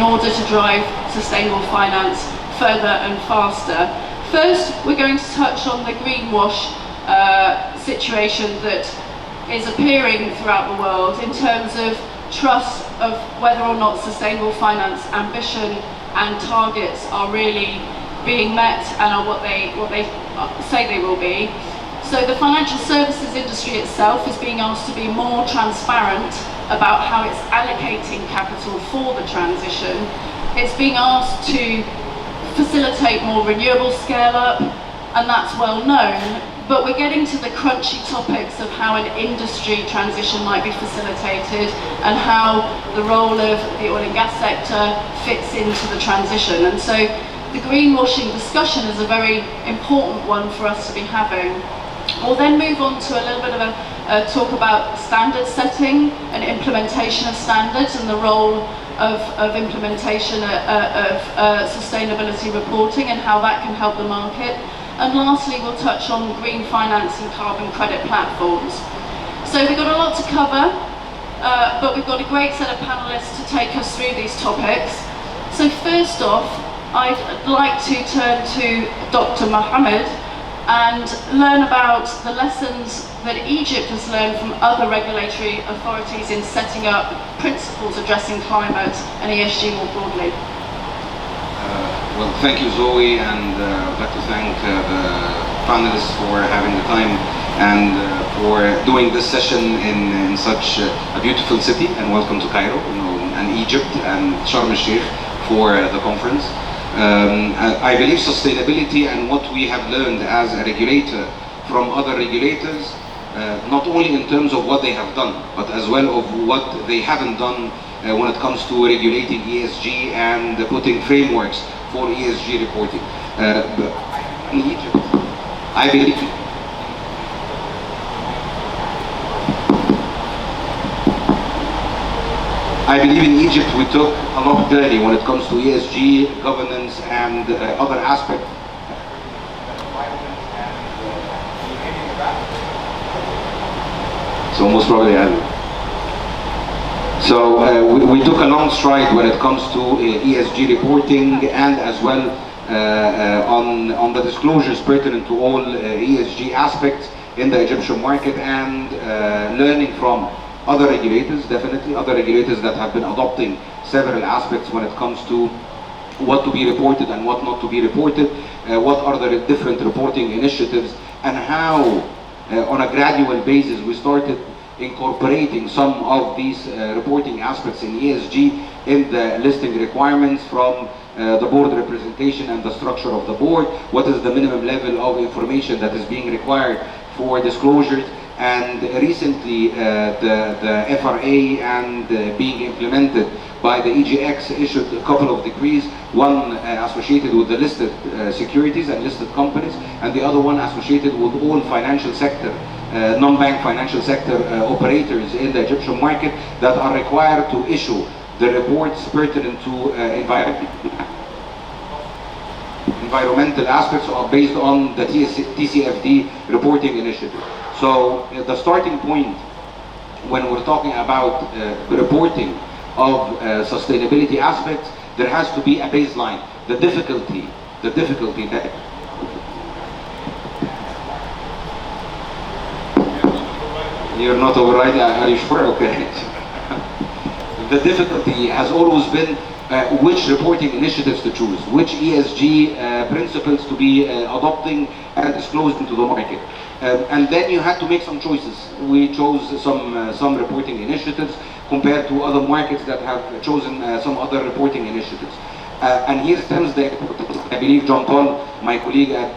order to drive sustainable finance further and faster. First, we're going to touch on the greenwash situation that is appearing throughout the world in terms of trust of whether or not sustainable finance ambition and targets are really being met and are what they say they will be. So the financial services industry itself is being asked to be more transparent about how it's allocating capital for the transition. It's being asked to facilitate more renewable scale up, and that's well known, but we're getting to the crunchy topics of how an industry transition might be facilitated and how the role of the oil and gas sector fits into the transition. And so the greenwashing discussion is a very important one for us to be having. We'll then move on to a little bit of a talk about standard setting and implementation of standards and the role of implementation of sustainability reporting and how that can help the market. And lastly, we'll touch on green finance and carbon credit platforms. So we've got a lot to cover, but we've got a great set of panelists to take us through these topics. So first off, I'd like to turn to Dr. Mohammed and learn about the lessons that Egypt has learned from other regulatory authorities in setting up principles addressing climate and ESG more broadly. Well, thank you, Zoe, and I'd like to thank the panelists for having the time and for doing this session in such a beautiful city. And welcome to Cairo, and Egypt, and Sharm el-Sheikh for the conference. I believe sustainability and what we have learned as a regulator from other regulators, not only in terms of what they have done, but as well of what they haven't done when it comes to regulating ESG and putting frameworks for ESG reporting. In Egypt, I believe in Egypt we took a long journey when it comes to ESG, governance, and other aspects. So most probably we took a long stride when it comes to ESG reporting and as well on the disclosures pertinent to all ESG aspects in the Egyptian market, and learning from other regulators, definitely other regulators that have been adopting several aspects when it comes to what to be reported and what not to be reported, what are the different reporting initiatives, and how on a gradual basis we started incorporating some of these reporting aspects in ESG in the listing requirements, from the board representation and the structure of the board, what is the minimum level of information that is being required for disclosures. And recently the FRA and being implemented by the EGX issued a couple of decrees, one associated with the listed securities and listed companies, and the other one associated with all financial sector, non-bank financial sector operators in the Egyptian market that are required to issue the reports pertinent to environmental aspects are based on the TCFD reporting initiative. So the starting point when we're talking about reporting of sustainability aspects, there has to be a baseline. The difficulty that you're not overriding, are you sure? Okay. The difficulty has always been which reporting initiatives to choose, which ESG principles to be adopting and disclosing to the market. And then you had to make some choices. We chose some reporting initiatives compared to other markets that have chosen some other reporting initiatives. And here stems the, I believe John Paul, my colleague and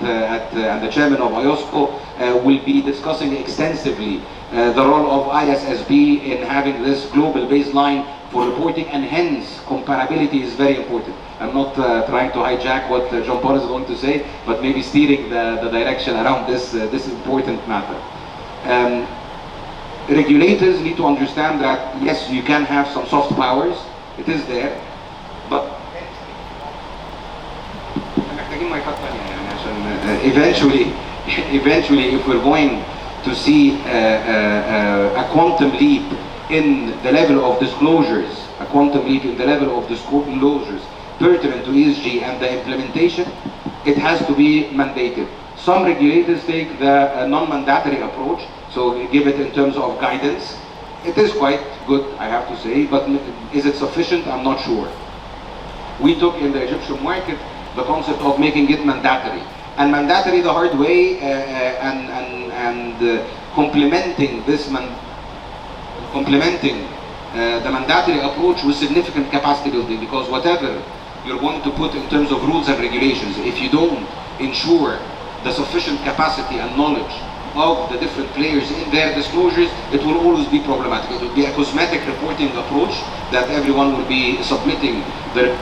the chairman of IOSCO, will be discussing extensively the role of ISSB in having this global baseline for reporting, and hence comparability is very important. I'm not trying to hijack what John Paul is going to say, but maybe steering the direction around this important matter. Regulators need to understand that yes, you can have some soft powers, it is there, but eventually if we're going to see a quantum leap in the level of disclosures, a quantum leap in the level of disclosures pertinent to ESG and the implementation, it has to be mandated. Some regulators take the non-mandatory approach, so give it in terms of guidance. It is quite good, I have to say, but is it sufficient? I'm not sure. We took in the Egyptian market the concept of making it mandatory. And mandatory the hard way, complementing the mandatory approach with significant capacity building, because whatever you're going to put in terms of rules and regulations, if you don't ensure the sufficient capacity and knowledge of the different players in their disclosures, it will always be problematic. It will be a cosmetic reporting approach that everyone will be submitting their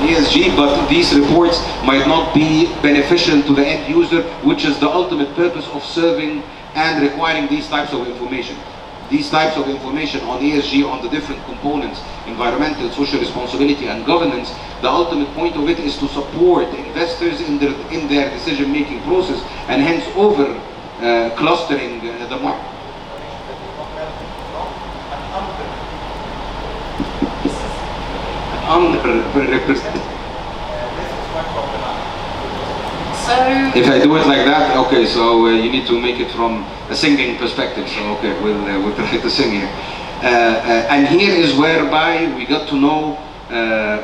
ESG, but these reports might not be beneficial to the end user, which is the ultimate purpose of serving and requiring these types of information. These types of information on ESG, on the different components, environmental, social responsibility, and governance, the ultimate point of it is to support investors in their decision-making process, and hence over clustering the market. Underrepresented. So if I do it like that, okay, so you need to make it from a singing perspective. So okay, we'll try to sing here. And here is whereby we got to know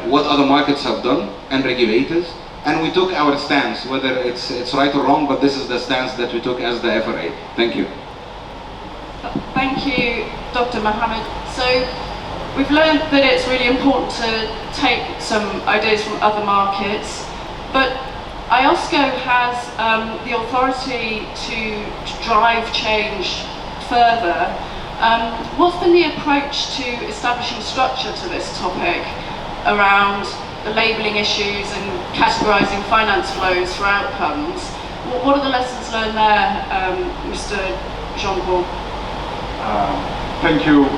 what other markets have done and regulators, and we took our stance, whether it's right or wrong, but this is the stance that we took as the FRA. Thank you. Thank you, Dr. Mohammed. So we've learned that it's really important to take some ideas from other markets, but IOSCO has the authority to drive change further. What's been the approach to establishing structure to this topic around the labelling issues and categorising finance flows for outcomes? What are the lessons learned there, Mr. Jean-Paul? Thank you.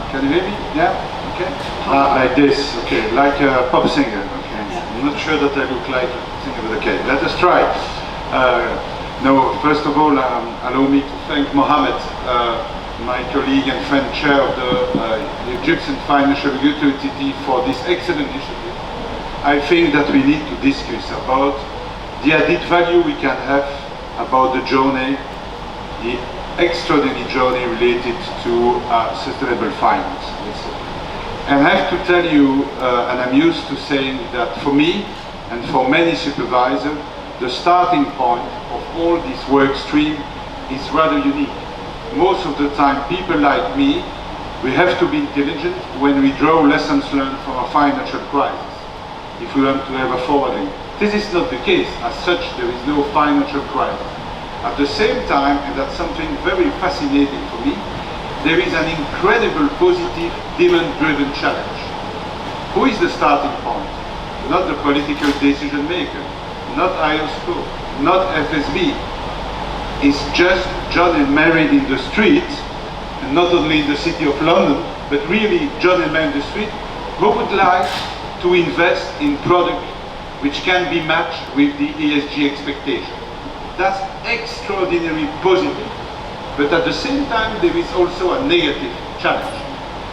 Can you hear me? Yeah? Okay. Like this, okay, like a pop singer. Okay. Yeah. I'm not sure that I look like a singer, but okay, let us try. No, first of all, allow me to thank Mohammed, my colleague and friend, chair of the Egyptian Financial Regulatory Authority, for this excellent initiative. I think that we need to discuss about the added value we can have about the journey, the extraordinary journey related to sustainable finance. And I have to tell you, and I'm used to saying that for me and for many supervisors, the starting point of all this work stream is rather unique. Most of the time, people like me, we have to be intelligent when we draw lessons learned from a financial crisis, if we want to have a forwarding. This is not the case. As such, there is no financial crisis. At the same time, and that's something very fascinating for me, there is an incredible positive demand-driven challenge. Who is the starting point? Not the political decision maker, not IOSCO, not FSB. It's just John and Mary in the street, and not only in the city of London, but really John and Mary in the street, who would like to invest in products which can be matched with the ESG expectation. That's extraordinarily positive. But at the same time, there is also a negative challenge.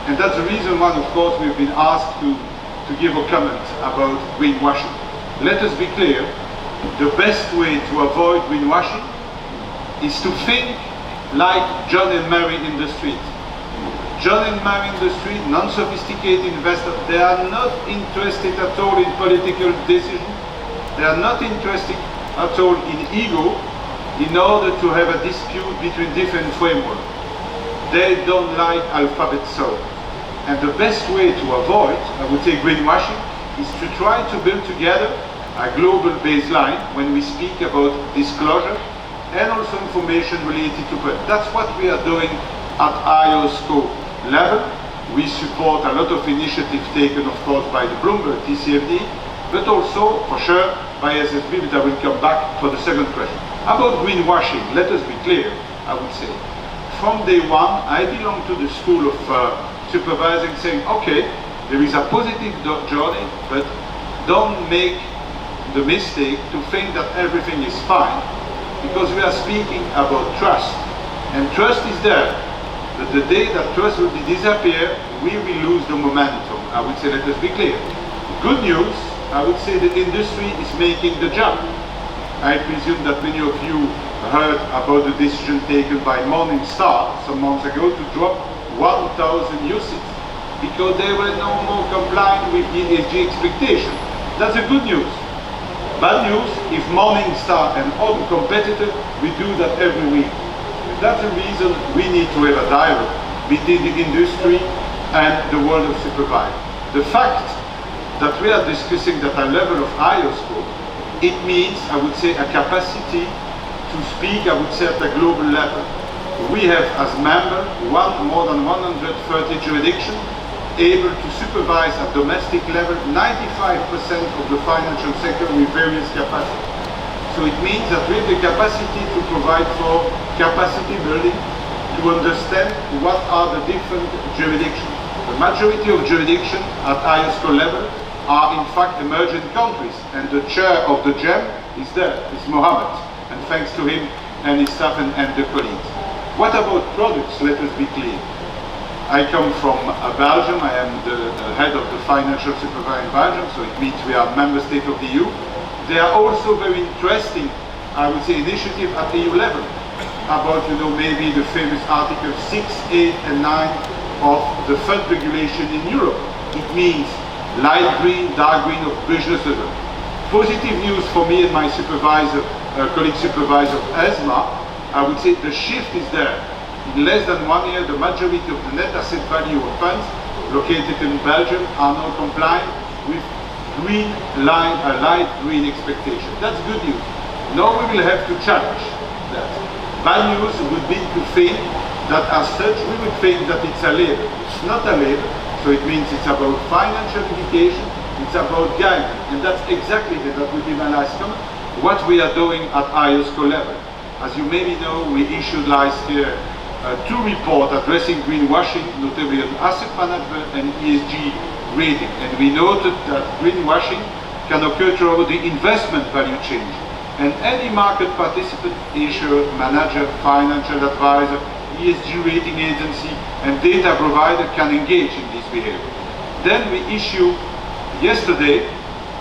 And that's the reason why, of course, we've been asked to give a comment about greenwashing. Let us be clear, the best way to avoid greenwashing is to think like John and Mary in the street. John and Mary in the street, non-sophisticated investors, they are not interested at all in political decisions. They are not interested at all in ego in order to have a dispute between different frameworks. They don't like alphabet soup. And the best way to avoid, I would say, greenwashing is to try to build together a global baseline when we speak about disclosure and also information related to credit. That's what we are doing at IOSCO level. We support a lot of initiatives taken, of course, by the Bloomberg TCFD, but also, for sure, by SSB, but I will come back for the second question. About greenwashing, let us be clear, I would say. From day one, I belong to the school of supervising, saying, okay, there is a positive journey, but don't make the mistake to think that everything is fine, because we are speaking about trust. And trust is there. But the day that trust will disappear, we will lose the momentum. I would say, let us be clear. Good news, I would say the industry is making the jump. I presume that many of you heard about the decision taken by Morningstar some months ago to drop 1,000 UCITS because they were no more compliant with the ESG expectation. That's a good news. Bad news, if Morningstar and other competitors, we do that every week. That's the reason we need to have a dialogue between the industry and the world of supervisors. The fact that we are discussing at a level of IOSCO, it means, I would say, a capacity to speak, I would say, at a global level. We have, as members, more than 130 jurisdictions able to supervise at domestic level 95% of the financial sector with various capacities. So it means that we have the capacity to provide for capacity building, to understand what are the different jurisdictions. The majority of jurisdictions at IOSCO level are in fact emerging countries, and the chair of the GEM is there, it's Mohammed, and thanks to him and his staff and the colleagues. What about products? Let us be clear. I come from Belgium, I am the head of the financial supervisor in Belgium, so it means we are member state of the EU. There are also very interesting, I would say, initiatives at EU level about, maybe the famous Article 6, 8 and 9 of the fund regulation in Europe. It means light green, dark green of business level. Positive news for me and my supervisor, colleague supervisor of ESMA, I would say the shift is there. In less than 1 year, the majority of the net asset value of funds located in Belgium are now compliant with green line, a light green expectation. That's good news. Now we will have to challenge that. Bad news would be to think that as such we would think that it's a label. It's not a label, so it means it's about financial education, it's about guidance, and that's exactly that would be my last comment, what we are doing at IOSCO level. As you maybe know, we issued last year 2 reports addressing greenwashing, notably on asset management and ESG rating. And we noted that greenwashing can occur throughout the investment value chain. And any market participant, issuer, manager, financial advisor, ESG rating agency, and data provider can engage in this behavior. Then we issue yesterday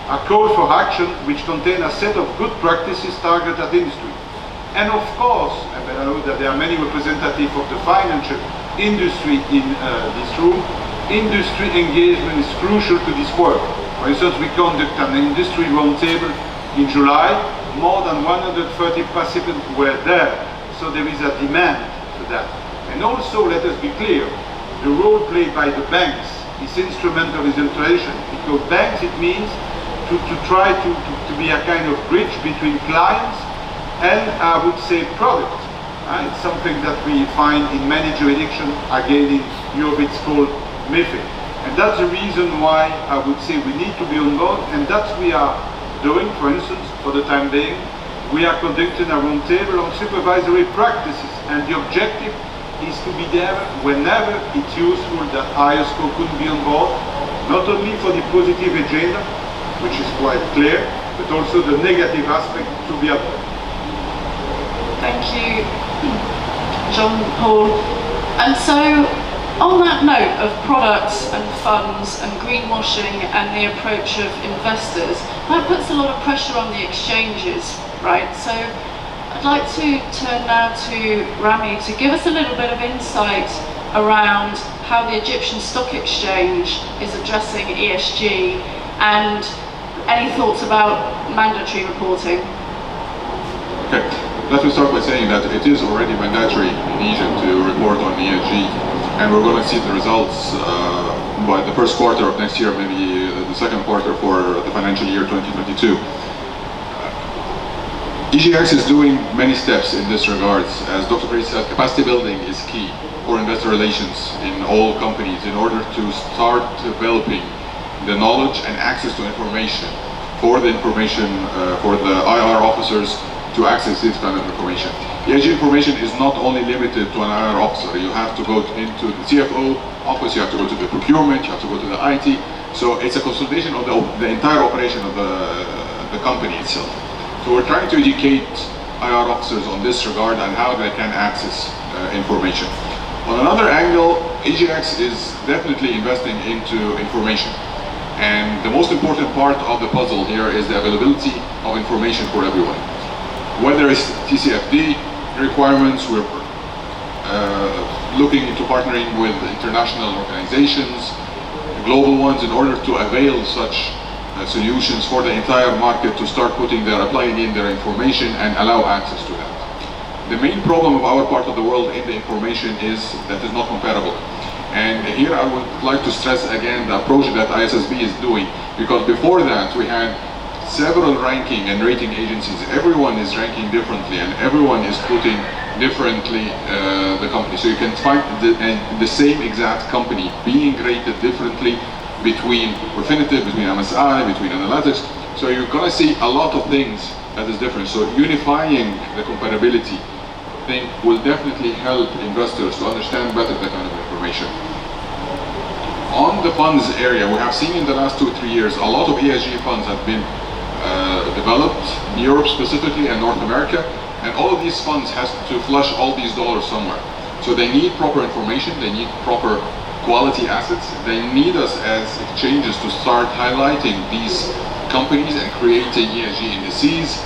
a call for action which contains a set of good practices targeted at industry. And of course, and I know that there are many representatives of the financial industry in this room, industry engagement is crucial to this work. For instance, we conduct an industry roundtable in July. More than 130 participants were there, so there is a demand for that. And also, let us be clear, the role played by the banks is instrumental in integration, because banks, it means to try to be a kind of bridge between clients and, I would say, product. It's something that we find in many jurisdictions. Again, in Europe it's called MiFID. And that's the reason why I would say we need to be on board, and that's what we are doing. For instance, for the time being, we are conducting a roundtable on supervisory practices, and the objective is to be there whenever it's useful that IOSCO could be on board, not only for the positive agenda, which is quite clear, but also the negative aspect to be avoided. Thank you, Jean-Paul. And so, on that note of products and funds and greenwashing and the approach of investors, that puts a lot of pressure on the exchanges, right? So I'd like to turn now to Rami to give us a little bit of insight around how the Egyptian Stock Exchange is addressing ESG and any thoughts about mandatory reporting. Okay, let me start by saying that it is already mandatory in Egypt to report on ESG, and we're going to see the results by the first quarter of next year, maybe the second quarter for the financial year 2022. EGX is doing many steps in this regard. As Dr. Farid said, capacity building is key for investor relations in all companies in order to start developing the knowledge and access to information for the IR officers to access this kind of information. ESG information is not only limited to an IR officer. You have to go into the CFO office, you have to go to the procurement, you have to go to the IT. So it's a consolidation of the entire operation of the company itself. So we're trying to educate IR officers on this regard and how they can access information. On another angle, EGX is definitely investing into information. And the most important part of the puzzle here is the availability of information for everyone. Whether it's TCFD requirements, we're looking into partnering with international organizations, global ones, in order to avail such solutions for the entire market to start applying in their information and allow access to that. The main problem of our part of the world in the information is that it's not comparable. And here I would like to stress again the approach that ISSB is doing, because before that we had several ranking and rating agencies. Everyone is ranking differently and everyone is putting differently the company. So you can find the same exact company being rated differently between Refinitiv, between MSI, between Analytics. So you're gonna see a lot of things that is different. So unifying the comparability thing will definitely help investors to understand better the kind of information. On the funds area, we have seen in the last 2 or 3 years, a lot of ESG funds have been developed in Europe specifically and North America, and all of these funds has to flush all these dollars somewhere. So they need proper information, they need proper quality assets, they need us as exchanges to start highlighting these companies and creating ESG indices.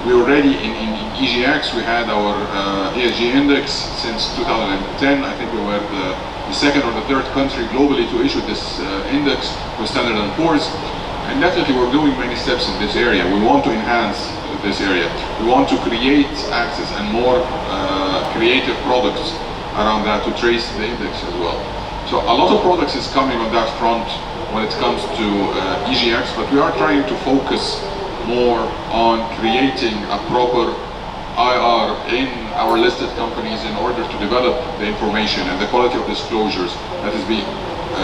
We already in EGX, we had our ESG index since 2010. I think we were the second or the third country globally to issue this index with Standard & Poor's. And definitely we're doing many steps in this area. We want to enhance this area. We want to create access and more creative products around that to trace the index as well. So a lot of products is coming on that front when it comes to EGX, but we are trying to focus more on creating a proper IR in our listed companies in order to develop the information and the quality of disclosures that is being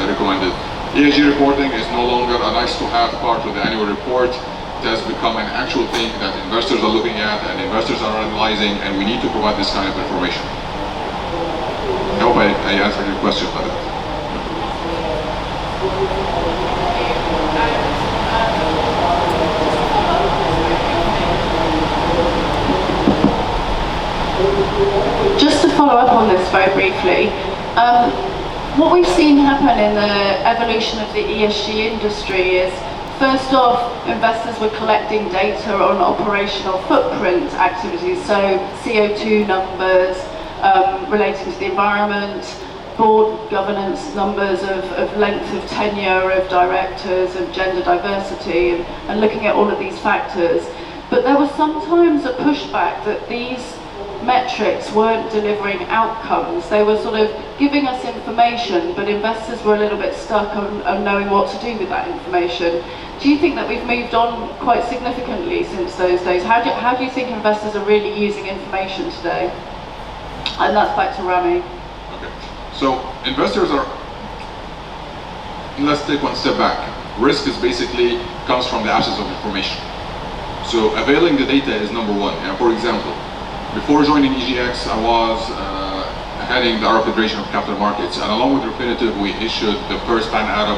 recommended. ESG reporting is no longer a nice to have part of the annual report. It has become an actual thing that investors are looking at and investors are analyzing, and we need to provide this kind of information. I hope I answered your question, Father. Just to follow up on this very briefly, what we've seen happen in the evolution of the ESG industry is, first off, investors were collecting data on operational footprint activities, so CO2 numbers relating to the environment, board governance numbers of length of tenure of directors, of gender diversity, and looking at all of these factors. But there was sometimes a pushback that these metrics weren't delivering outcomes. They were sort of giving us information, but investors were a little bit stuck on knowing what to do with that information. Do you think that we've moved on quite significantly since those days? How do you think investors are really using information today? And that's back to Rami. Okay. So investors are, let's take one step back. Risk is basically comes from the absence of information. So availing the data is number one. For example, before joining EGX, I was heading the Arab Federation of Capital Markets, and along with Refinitiv, we issued the first Pan-Arab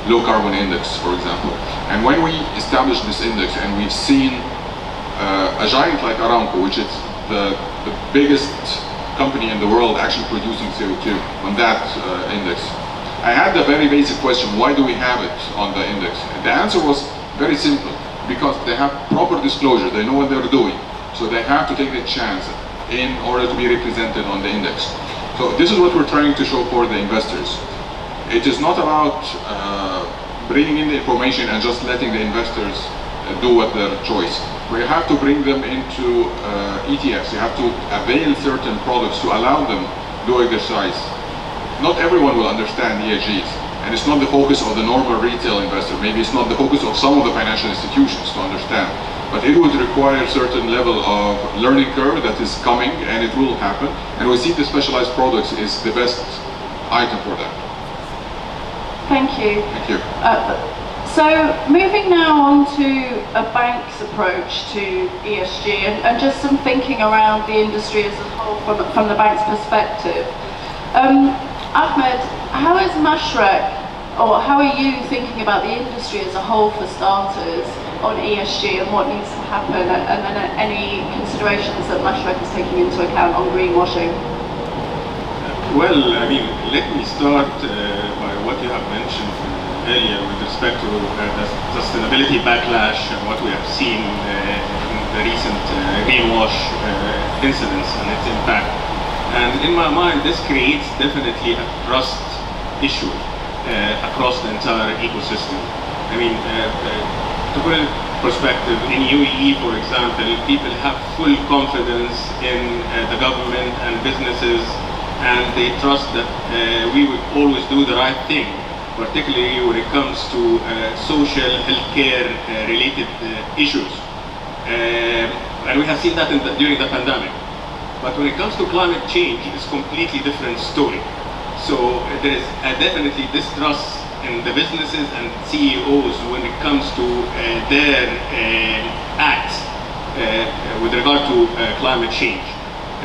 Low Carbon Index, for example. And when we established this index, and we've seen a giant like Aramco, which is the biggest company in the world actually producing CO2 on that index, I had the very basic question: why do we have it on the index? And the answer was very simple: because they have proper disclosure, they know what they're doing. So they have to take the chance in order to be represented on the index. So this is what we're trying to show for the investors. It is not about bringing in the information and just letting the investors do what their choice. We have to bring them into ETFs. You have to avail certain products to allow them to do exercise. Not everyone will understand ESGs, and it's not the focus of the normal retail investor. Maybe it's not the focus of some of the financial institutions to understand. But it would require a certain level of learning curve that is coming, and it will happen. And we see the specialized products is the best item for that. Thank you. Thank you. So moving now on to a bank's approach to ESG, and just some thinking around the industry as a whole from the bank's perspective. Ahmed, how is Mashreq, or how are you thinking about the industry as a whole for starters? on ESG and what needs to happen, and then any considerations that Mashreq is taking into account on greenwashing? Well, I mean, let me start by what you have mentioned earlier with respect to the sustainability backlash and what we have seen in the recent greenwash incidents and its impact. And in my mind, this creates definitely a trust issue across the entire ecosystem. I mean, to put it in perspective, in UAE, for example, people have full confidence in the government and businesses, and they trust that we will always do the right thing, particularly when it comes to social, healthcare related issues. And we have seen that during the pandemic. But when it comes to climate change, it's a completely different story. So there is definitely distrust in the businesses and CEOs when it comes to their acts with regard to climate change.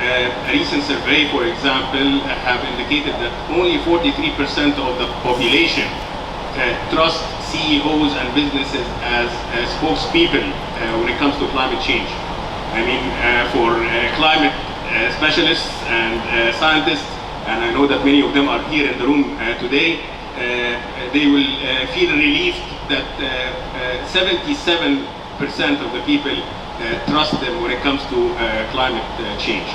A recent survey, for example, have indicated that only 43% of the population trust CEOs and businesses as spokespeople when it comes to climate change. I mean, for climate specialists and scientists, and I know that many of them are here in the room today, they will feel relieved that 77% of the people trust them when it comes to climate change.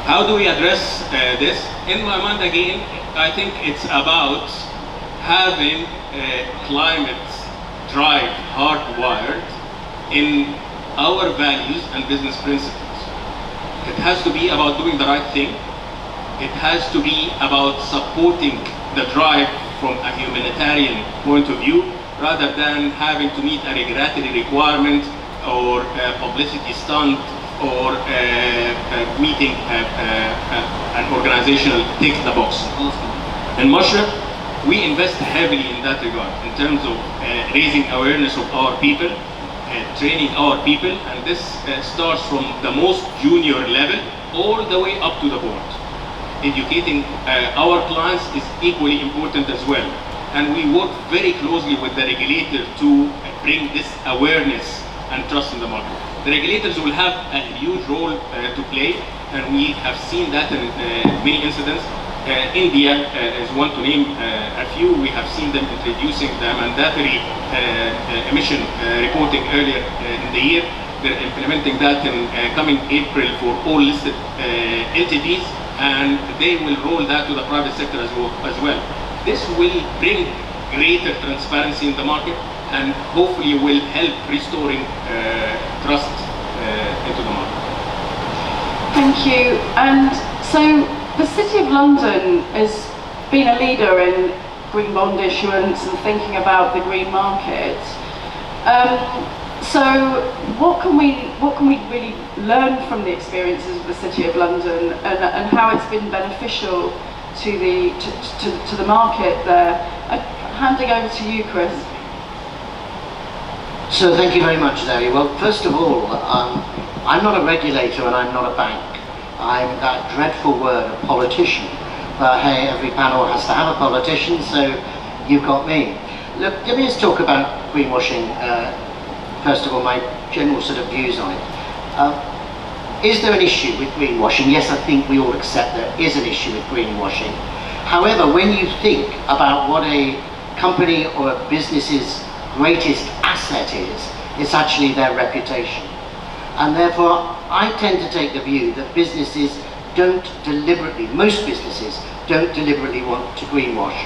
How do we address this? In my mind, again, I think it's about having climate drive hardwired in our values and business principles. It has to be about doing the right thing. It has to be about supporting the drive from a humanitarian point of view, rather than having to meet a regulatory requirement or a publicity stunt or meeting an organizational tick the box. In Mashreq, we invest heavily in that regard, in terms of raising awareness of our people, training our people, and this starts from the most junior level all the way up to the board. Educating our clients is equally important as well, and we work very closely with the regulator to bring this awareness and trust in the market. The regulators will have a huge role to play, and we have seen that in many incidents. India is one to name a few. We have seen them introducing the mandatory emission reporting earlier in the year. They're implementing that in coming April for all listed entities, and they will roll that to the private sector as well. This will bring greater transparency in the market, and hopefully will help restoring trust into the market. Thank you. And so the City of London has been a leader in green bond issuance and thinking about the green market. So what can we really learn from the experiences of the City of London, and how it's been beneficial to the market there? Handing over to you, Chris. So thank you very much, Zoe. Well, first of all, I'm not a regulator and I'm not a bank. I'm that dreadful word, a politician. But hey, every panel has to have a politician, so you've got me. Look, let me just talk about greenwashing. First of all, my general sort of views on it. Is there an issue with greenwashing? Yes, I think we all accept there is an issue with greenwashing. However, when you think about what a company or a business's greatest asset is, it's actually their reputation. And therefore, I tend to take the view that businesses don't deliberately, most businesses don't deliberately want to greenwash.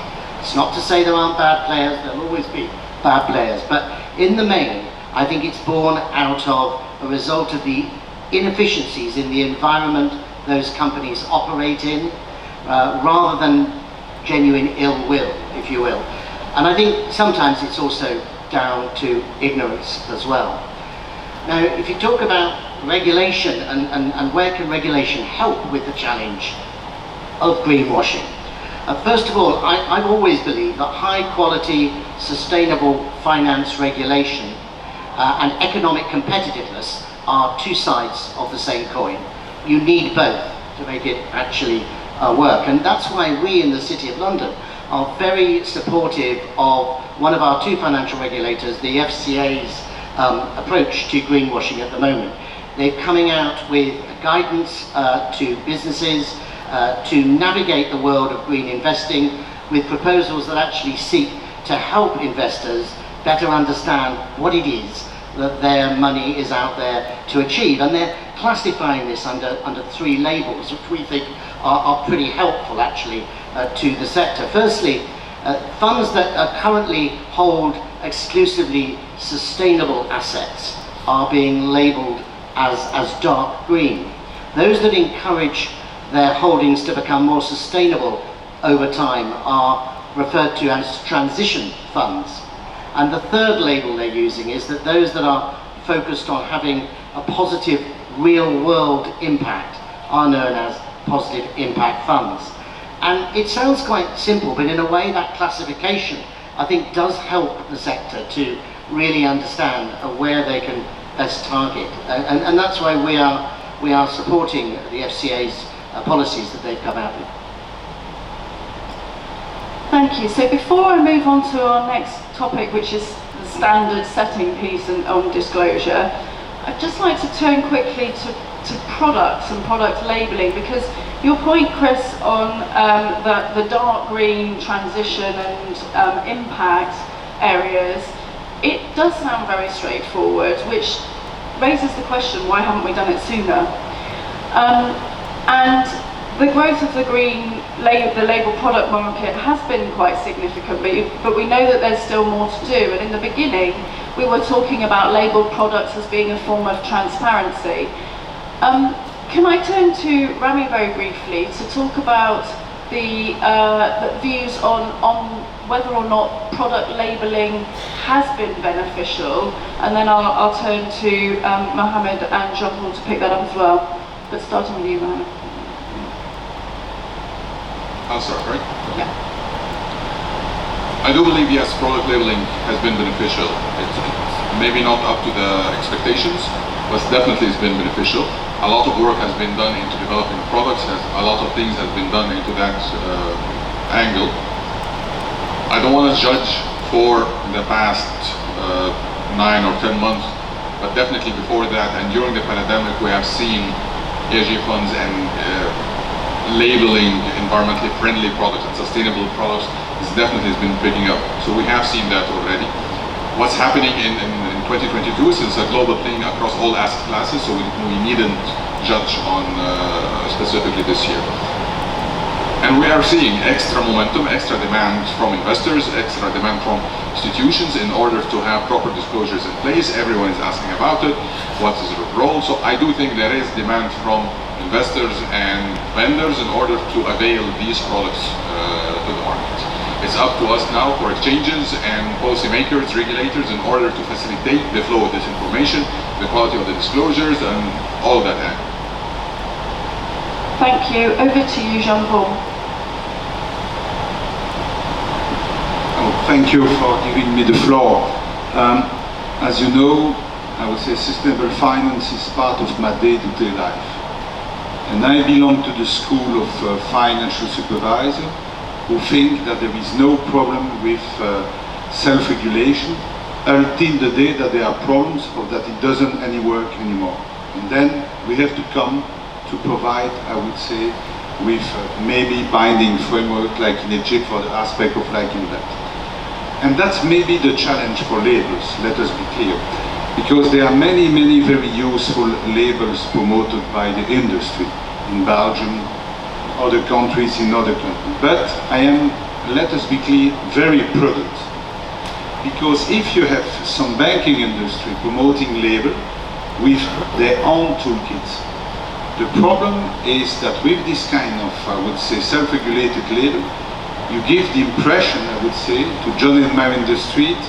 It's not to say there aren't bad players, there'll always be bad players, but in the main, I think it's born out of a result of the inefficiencies in the environment those companies operate in, rather than genuine ill will, if you will. And I think sometimes it's also down to ignorance as well. Now, if you talk about regulation and where can regulation help with the challenge of greenwashing, first of all, I've always believed that high quality, sustainable finance regulation and economic competitiveness are two sides of the same coin. You need both to make it actually work, and that's why we in the City of London are very supportive of one of our two financial regulators, the FCA's approach to greenwashing at the moment. They're coming out with guidance to businesses to navigate the world of green investing with proposals that actually seek to help investors better understand what it is that their money is out there to achieve. And they're classifying this under three labels, which we think are pretty helpful actually to the sector. Firstly, funds that currently hold exclusively sustainable assets are being labelled as dark green. Those that encourage their holdings to become more sustainable over time are referred to as transition funds. And the third label they're using is that those that are focused on having a positive real world impact are known as positive impact funds. And it sounds quite simple, but in a way that classification I think does help the sector to really understand where they can best target. And that's why we are supporting the FCA's policies that they've come out with. Thank you. So before I move on to our next topic, which is the standard setting piece and on disclosure, I'd just like to turn quickly to products and product labelling, because your point, Chris, on the dark green transition and impact areas, it does sound very straightforward, which raises the question, why haven't we done it sooner? And the growth of the the label product market has been quite significant, but we know that there's still more to do. And in the beginning, we were talking about labelled products as being a form of transparency. Can I turn to Rami very briefly to talk about the views on whether or not product labelling has been beneficial, and then I'll turn to Mohammed and Jean-Paul to pick that up as well. But starting with you, Mohammed. I'll start, right? Yeah. I do believe, yes, product labeling has been beneficial. It's maybe not up to the expectations, but definitely it's been beneficial. A lot of work has been done into developing products, a lot of things have been done into that angle. I don't want to judge for the past 9 or 10 months, but definitely before that and during the pandemic we have seen ESG funds and labeling environmentally friendly products and sustainable products has been picking up. So we have seen that already. What's happening in 2022 is a global thing across all asset classes, so we needn't judge on specifically this year. And we are seeing extra momentum, extra demand from investors, extra demand from institutions in order to have proper disclosures in place. Everyone is asking about it. What is the role? So I do think there is demand from investors and vendors in order to avail these products to the market. It's up to us now for exchanges and policymakers, regulators, in order to facilitate the flow of this information, the quality of the disclosures, and all of that. Thank you. Over to you, Jean-Paul. Thank you for giving me the floor. As you know, I would say sustainable finance is part of my day-to-day life. And I belong to the school of financial supervisors who think that there is no problem with self-regulation until the day that there are problems or that it doesn't work anymore. And then we have to come to provide, I would say, with maybe binding framework like in Egypt for the aspect of liking that. And that's maybe the challenge for labels, let us be clear. Because there are many, many very useful labels promoted by the industry in Belgium, other countries, in other countries. But I am, let us be clear, very prudent. Because if you have some banking industry promoting label with their own toolkits, the problem is that with this kind of, I would say, self-regulated label, you give the impression, I would say, to John and Mary in the street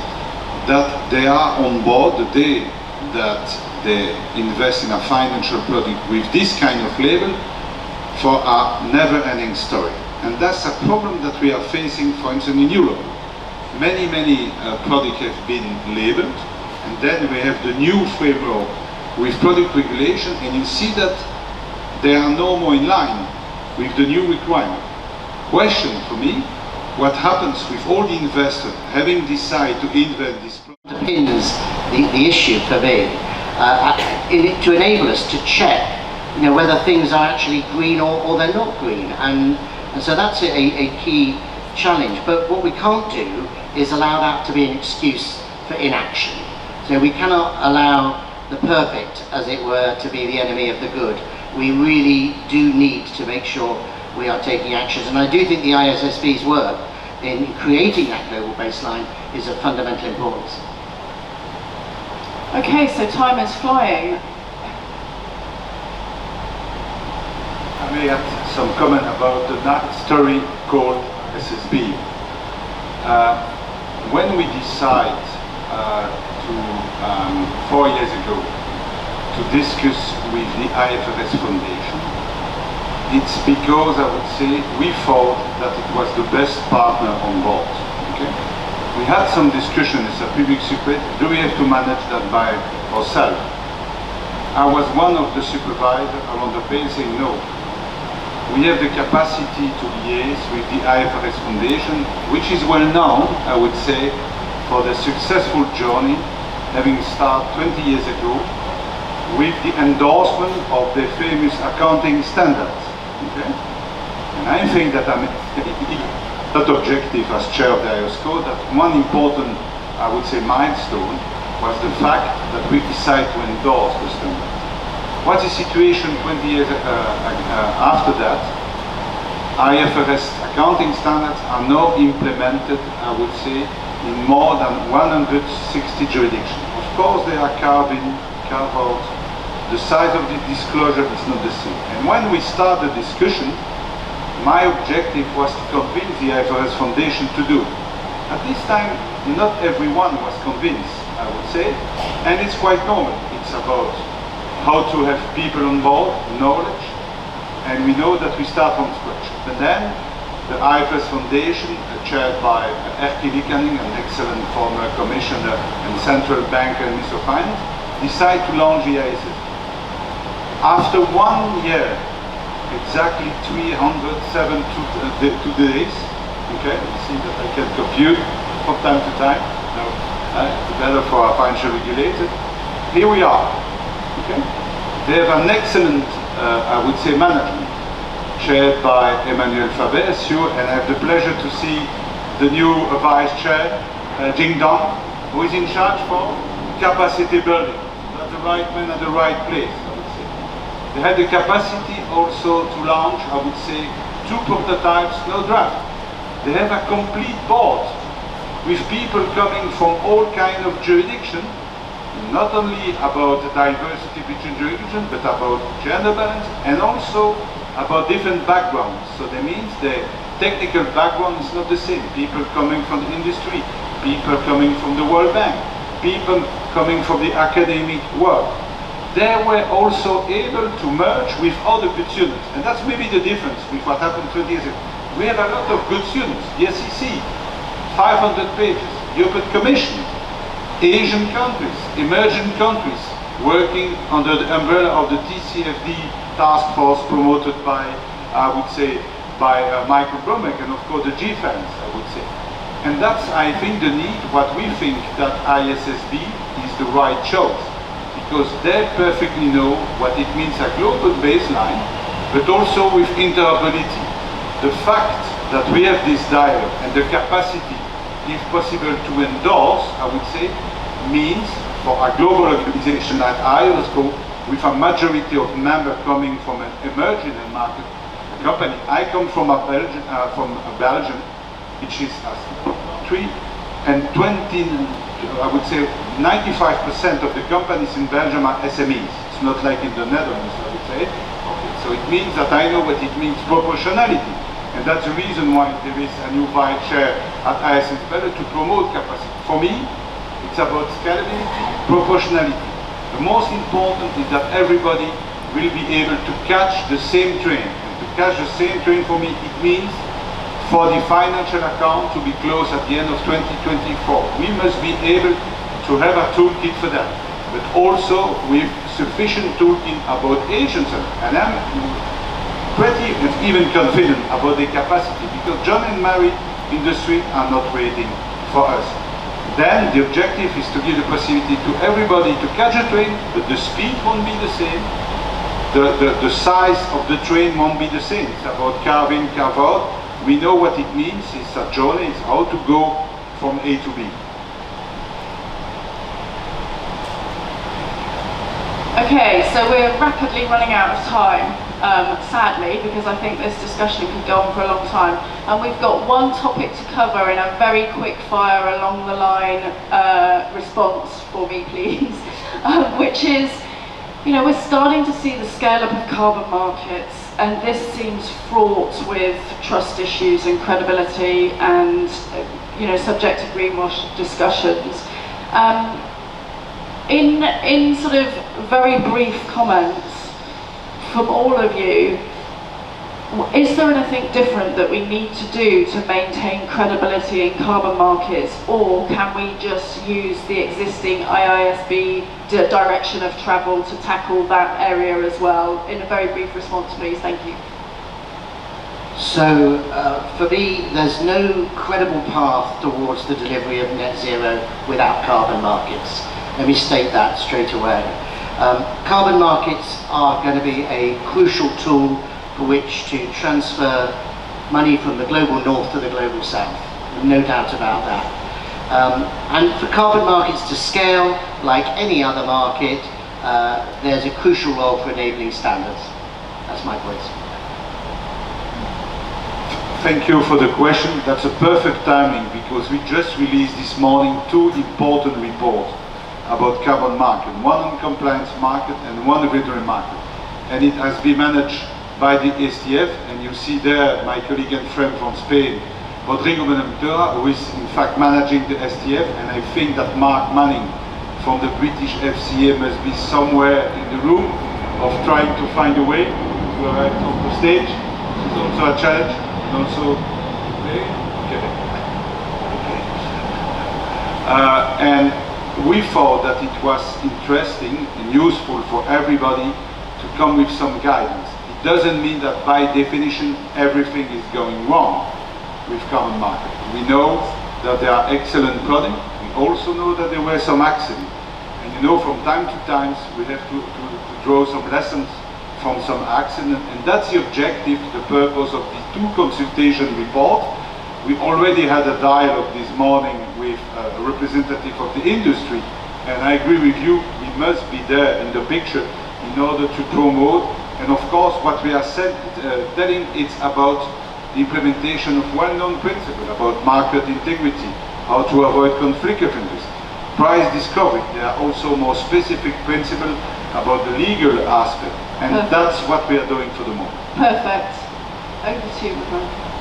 that they are on board the day that they invest in a financial product with this kind of label for a never-ending story. And that's a problem that we are facing, for instance, in Europe. Many products have been labeled, and then we have the new framework with product regulation, and you see that they are no more in line with the new requirement. Question for me, what happens with all the investors having decided to invest this product? Depends the issue for me, to enable us to check, whether things are actually green or they're not green, and so that's a key challenge. But what we can't do is allow that to be an excuse for inaction. So we cannot allow the perfect, as it were, to be the enemy of the good. We really do need to make sure we are taking actions, and I do think the ISSB's work in creating that global baseline is of fundamental importance. Okay, so time is flying. I may add some comment about the story called SSB. When we decide 4 years ago to discuss with the IFRS Foundation, it's because I would say we thought that it was the best partner on board. Okay? We had some discussion, it's a public secret, do we have to manage that by ourselves? I was one of the supervisors around the place saying no. We have the capacity to liaise with the IFRS Foundation, which is well known, I would say, for the successful journey, having started 20 years ago, with the endorsement of the famous accounting standards. Okay? And I think that I'm not objective as chair of the IOSCO, that one important, I would say, milestone was the fact that we decided to endorse the standard. What's the situation 20 years after that? IFRS accounting standards are now implemented, I would say, in more than 160 jurisdictions. Of course, they are carved out. The size of the disclosure is not the same. And when we start the discussion, my objective was to convince the IFRS Foundation to do. At this time, not everyone was convinced, I would say, and it's quite normal. It's about how to have people on board, knowledge, and we know that we start from scratch. But then, the IFRS Foundation, chaired by Erkki Liikanen, an excellent former commissioner and central banker and Minister of Finance, decided to launch the ISSB. After 1 year, exactly 372 days, okay, you see that I can compute from time to time, no, it's better for our financial regulator. Here we are, okay. They have an excellent, I would say, management, chaired by Emmanuel Faber-Essiou, and I have the pleasure to see the new vice chair, Jing Dong, who is in charge for capacity building. That's the right man at the right place, I would say. They had the capacity also to launch, I would say, 2 prototypes, no draft. They have a complete board with people coming from all kinds of jurisdictions, not only about the diversity between jurisdictions, but about gender balance and also about different backgrounds. So that means the technical background is not the same. People coming from the industry, people coming from the World Bank, people coming from the academic world. They were also able to merge with other good students. And that's maybe the difference with what happened 20 years ago. We have a lot of good students. The SEC, 500 pages. European Commission, Asian countries, emerging countries, working under the umbrella of the TCFD task force promoted by, I would say, by Michael Bromek and of course the GFANS, I would say. And that's, I think, the need, what we think that ISSB is the right choice. Because they perfectly know what it means a global baseline, but also with interoperability. The fact that we have this dialogue and the capacity, if possible, to endorse, I would say, means for a global organization like IOSCO, with a majority of members coming from an emerging market company. I come from Belgium, which is 3 and 20, I would say 95% of the companies in Belgium are SMEs. It's not like in the Netherlands, I would say. Okay. So it means that I know what it means proportionality. And that's the reason why there is a new vice chair at ISS better to promote capacity. For me, it's about scalability, proportionality. The most important is that everybody will be able to catch the same train. And to catch the same train for me, it means for the financial account to be closed at the end of 2024. We must be able to have a toolkit for that, but also with sufficient toolkit about Asians. And I'm pretty even confident about the capacity, because John and Mary industry are not waiting for us. then the objective is to give the possibility to everybody to catch a train, but the speed won't be the same. The size of the train won't be the same. It's about carve in, carve out. We know what it means. It's a journey. It's how to go from A to B. Okay, so we're rapidly running out of time, sadly, because I think this discussion could go on for a long time. And we've got one topic to cover in a very quick fire along the line response for me, please, which is, you know, we're starting to see the scale up of carbon markets, and this seems fraught with trust issues and credibility and, you know, subject to greenwash discussions. In sort of very brief comments from all of you, is there anything different that we need to do to maintain credibility in carbon markets, or can we just use the existing IISB direction of travel to tackle that area as well? In a very brief response, please. Thank you. So, for me, there's no credible path towards the delivery of net zero without carbon markets. Let me state that straight away. Carbon markets are going to be a crucial tool for which to transfer money from the global north to the global south. No doubt about that. And for carbon markets to scale, like any other market, there's a crucial role for enabling standards. That's my point. Thank you for the question. That's a perfect timing, because we just released this morning 2 important reports about carbon market, one on compliance market and one regulatory market. And it has been managed by the STF, and you see there my colleague and friend from Spain, Rodrigo Buenaventura, who is in fact managing the STF, and I think that Mark Manning from the British FCA must be somewhere in the room of trying to find a way to arrive on the stage. It's also a challenge, and also, and we thought that it was interesting and useful for everybody to come with some guidance. It doesn't mean that by definition everything is going wrong with carbon market. We know that there are excellent products. We also know that there were some accidents. And you know, from time to time we have to draw some lessons from some accidents, and that's the objective, the purpose of the 2 consultation reports. We already had a dialogue this morning with a representative of the industry, and I agree with you, we must be there in the picture in order to promote. And of course, what we are telling, it's about the implementation of well-known principles about market integrity, how to avoid conflict of interest, price discovery. There are also more specific principles about the legal aspect, and Perfect. That's what we are doing for the moment. Perfect. Over to you, Rahman.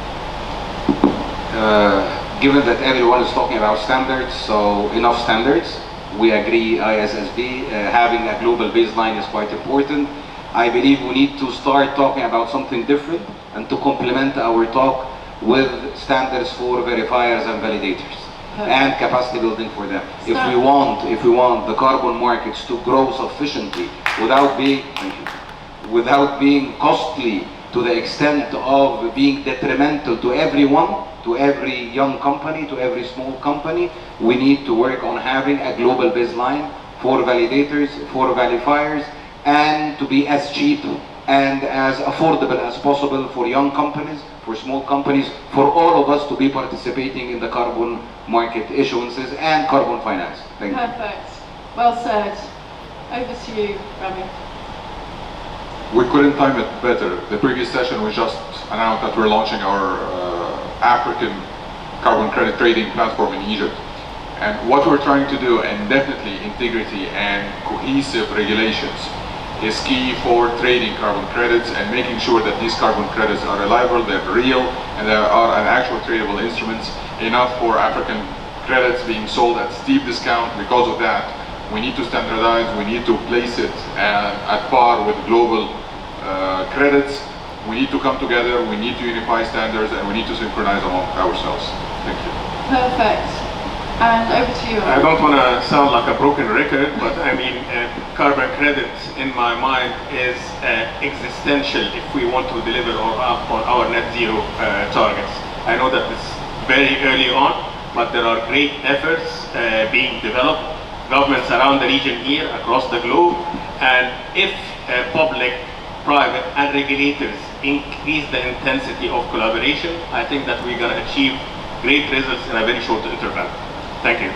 Given that everyone is talking about standards, so enough standards. We agree ISSB, having a global baseline is quite important. I believe we need to start talking about something different and to complement our talk with standards for verifiers and validators and capacity building for them. If we want the carbon markets to grow sufficiently without being costly to the extent of being detrimental to everyone, to every young company, to every small company, we need to work on having a global baseline for validators, for verifiers, and to be as cheap and as affordable as possible for young companies, for small companies, for all of us to be participating in the carbon market issuances and carbon finance. Thank you. Perfect. Well said. Over to you, Rami. We couldn't time it better. The previous session we just announced that we're launching our African carbon credit trading platform in Egypt. And what we're trying to do, and definitely integrity and cohesive regulations, is key for trading carbon credits and making sure that these carbon credits are reliable, they're real, and there are an actual tradable instruments, enough for African credits being sold at steep discount. Because of that, we need to standardize, we need to place it at par with global credits. We need to come together, we need to unify standards, and we need to synchronize among ourselves. Thank you. Perfect. And over to you. I don't want to sound like a broken record, but I mean, carbon credit in my mind is existential if we want to deliver on our net zero targets. I know that it's very early on, but there are great efforts being developed, governments around the region here, across the globe, and if public, private, and regulators increase the intensity of collaboration, I think that we're going to achieve great results in a very short interval. Thank you.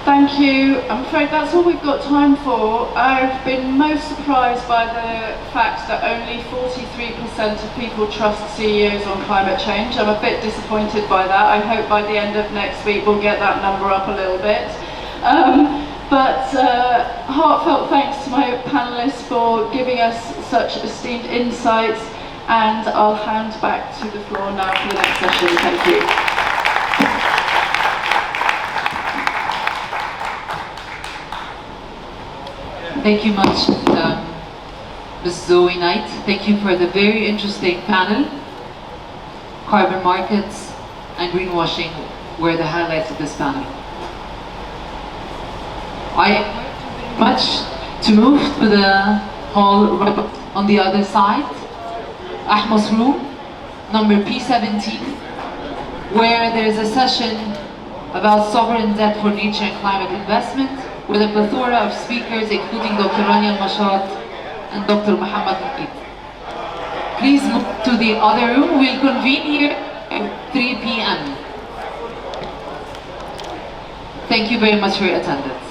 Thank you. I'm afraid that's all we've got time for. I've been most surprised by the fact that only 43% of people trust CEOs on climate change. I'm a bit disappointed by that. I hope by the end of next week we'll get that number up a little bit. Heartfelt thanks to my panelists for giving us such esteemed insights, and I'll hand back to the floor now for the next session. Thank you. Thank you much, Ms. Zoe Knight. Thank you for the very interesting panel. Carbon markets and greenwashing were the highlights of this panel. I much to move to the hall on the other side, Ahmos room, number P17, where there is a session about sovereign debt for nature and climate investment, with a plethora of speakers, including Dr. Rania Al-Mashat and Dr. Muhammad Muqid. Please move to the other room. We'll convene here at 3 p.m. Thank you very much for your attendance.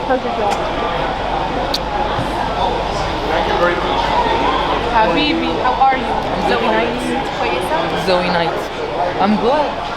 How's your job? Thank you very much. Habibi, how are you? Zoe Knight. Zoe Knight. I'm good.